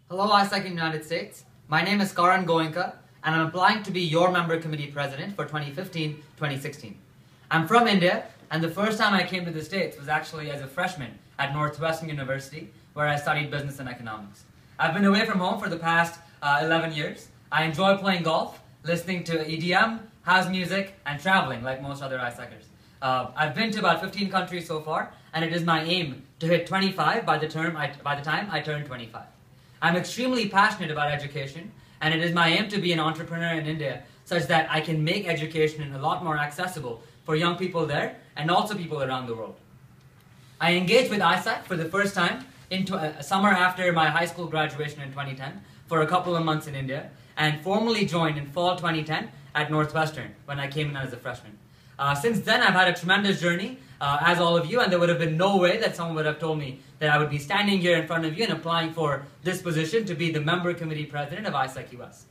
Hello, AIESEC in the United States. My name is Karan Goenka, and I'm applying to be your member committee president for 2015-2016. I'm from India, and the first time I came to the States was actually as a freshman at Northwestern University, where I studied business and economics. I've been away from home for the past 11 years. I enjoy playing golf, listening to EDM, house music, and traveling like most other AIESECers. I've been to about 15 countries so far, and it is my aim to hit 25 by the time I turn 25. I'm extremely passionate about education, and it is my aim to be an entrepreneur in India such that I can make education a lot more accessible for young people there and also people around the world. I engaged with AIESEC for the first time into a summer after my high school graduation in 2010 for a couple of months in India, and formally joined in fall 2010 at Northwestern when I came in as a freshman. Since then, I've had a tremendous journey, as all of you, and there would have been no way that someone would have told me that I would be standing here in front of you and applying for this position to be the member committee president of AIESEC US.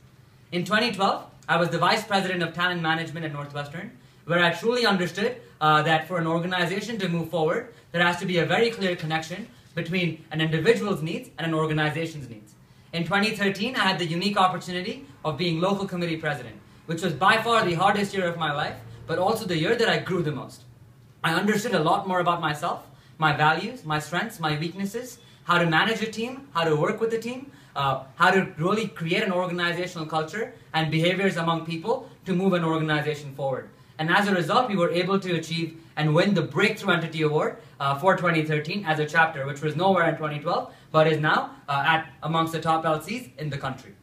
In 2012, I was the vice president of talent management at Northwestern, where I truly understood that for an organization to move forward, there has to be a very clear connection between an individual's needs and an organization's needs. In 2013, I had the unique opportunity of being local committee president, which was by far the hardest year of my life, but also the year that I grew the most. I understood a lot more about myself, my values, my strengths, my weaknesses, how to manage a team, how to work with a team, how to really create an organizational culture and behaviors among people to move an organization forward. And as a result, we were able to achieve and win the Breakthrough Entity Award for 2013 as a chapter, which was nowhere in 2012, but is now amongst the top LCs in the country.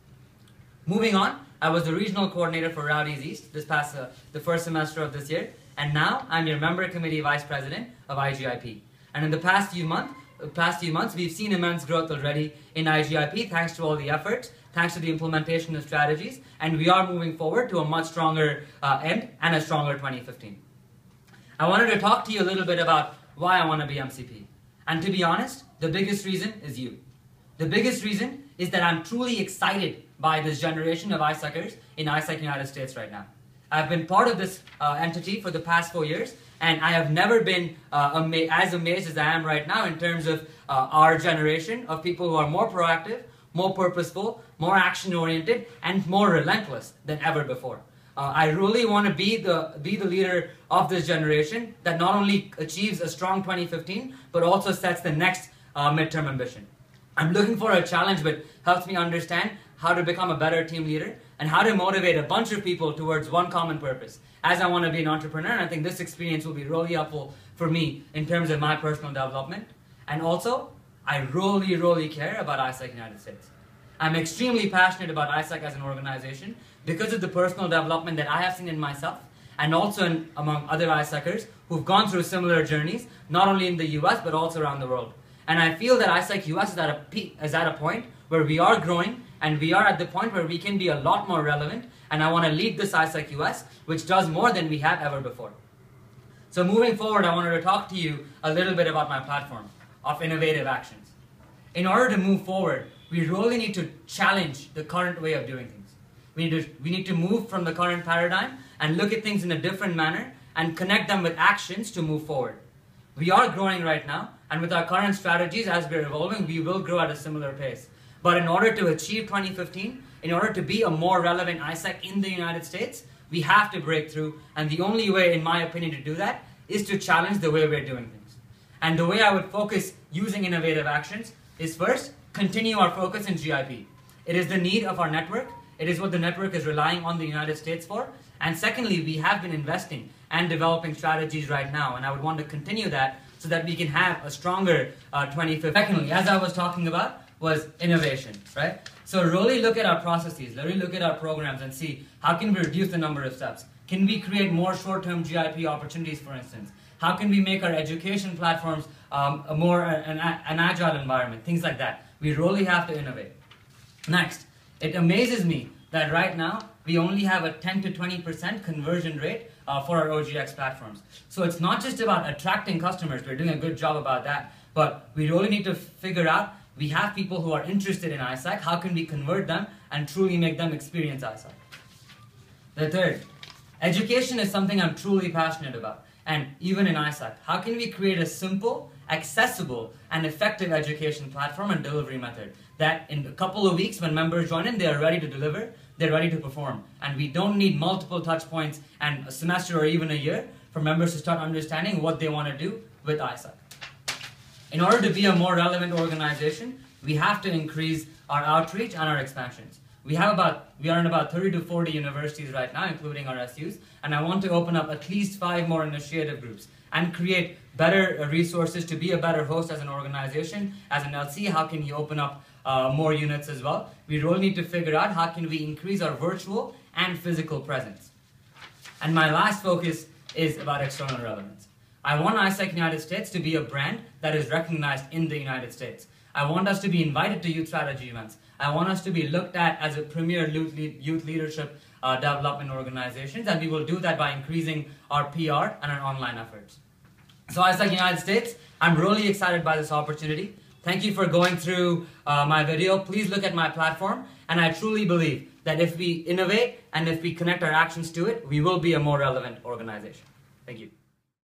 Moving on, I was the regional coordinator for Rowdies East the first semester of this year, and now I'm your member committee vice president of IGIP. And in the past few months, we've seen immense growth already in IGIP thanks to all the efforts, thanks to the implementation of strategies, and we are moving forward to a much stronger end and a stronger 2015. I wanted to talk to you a little bit about why I want to be MCP. And to be honest, the biggest reason is you. The biggest reason is that I'm truly excited by this generation of AIESECers in AIESEC United States right now. I've been part of this entity for the past 4 years, and I have never been as amazed as I am right now in terms of our generation of people who are more proactive, more purposeful, more action-oriented, and more relentless than ever before. I really want to be the leader of this generation that not only achieves a strong 2015, but also sets the next midterm ambition. I'm looking for a challenge that helps me understand how to become a better team leader and how to motivate a bunch of people towards one common purpose. As I want to be an entrepreneur, and I think this experience will be really helpful for me in terms of my personal development. And also, I really care about AIESEC United States. I'm extremely passionate about AIESEC as an organization because of the personal development that I have seen in myself and also among other AIESECers who've gone through similar journeys, not only in the US, but also around the world. And I feel that AIESEC US is at a point where we are growing, and we are at the point where we can be a lot more relevant, and I want to lead this AIESEC US, which does more than we have ever before. So moving forward, I wanted to talk to you a little bit about my platform of innovative actions. In order to move forward, we really need to challenge the current way of doing things. We need to move from the current paradigm and look at things in a different manner and connect them with actions to move forward. We are growing right now, and with our current strategies, as we're evolving, we will grow at a similar pace. But in order to achieve 2015, in order to be a more relevant AIESEC in the United States, we have to break through, and the only way, in my opinion, to do that is to challenge the way we're doing things. And the way I would focus using innovative actions is first, continue our focus in GIP. It is the need of our network. It is what the network is relying on the United States for. And secondly, we have been investing and developing strategies right now, and I would want to continue that so that we can have a stronger 2015. Secondly, as I was talking about, was innovation, right? So really look at our processes, really look at our programs and see how can we reduce the number of steps. Can we create more short-term GIP opportunities, for instance? How can we make our education platforms an agile environment, things like that. We really have to innovate. Next, it amazes me that right now we only have a 10 to 20% conversion rate for our OGX platforms. So it's not just about attracting customers, we're doing a good job about that, but we really need to figure out, we have people who are interested in AIESEC, how can we convert them and truly make them experience AIESEC? The third, education is something I'm truly passionate about, and even in AIESEC, how can we create a simple, accessible, and effective education platform and delivery method that in a couple of weeks when members join in, they are ready to deliver, they're ready to perform. And we don't need multiple touch points and a semester or even a year for members to start understanding what they want to do with AIESEC. In order to be a more relevant organization, we have to increase our outreach and our expansions. We are in about 30 to 40 universities right now, including our SUs, and I want to open up at least 5 more initiative groups and create better resources to be a better host as an organization. As an LC, how can you open up more units as well? We really need to figure out how can we increase our virtual and physical presence. And my last focus is about external relevance. I want AIESEC United States to be a brand that is recognized in the United States. I want us to be invited to youth strategy events. I want us to be looked at as a premier youth leadership development organizations, and we will do that by increasing our PR and our online efforts. So AIESEC United States, I'm really excited by this opportunity. Thank you for going through my video. Please look at my platform, and I truly believe that if we innovate and if we connect our actions to it, we will be a more relevant organization. Thank you.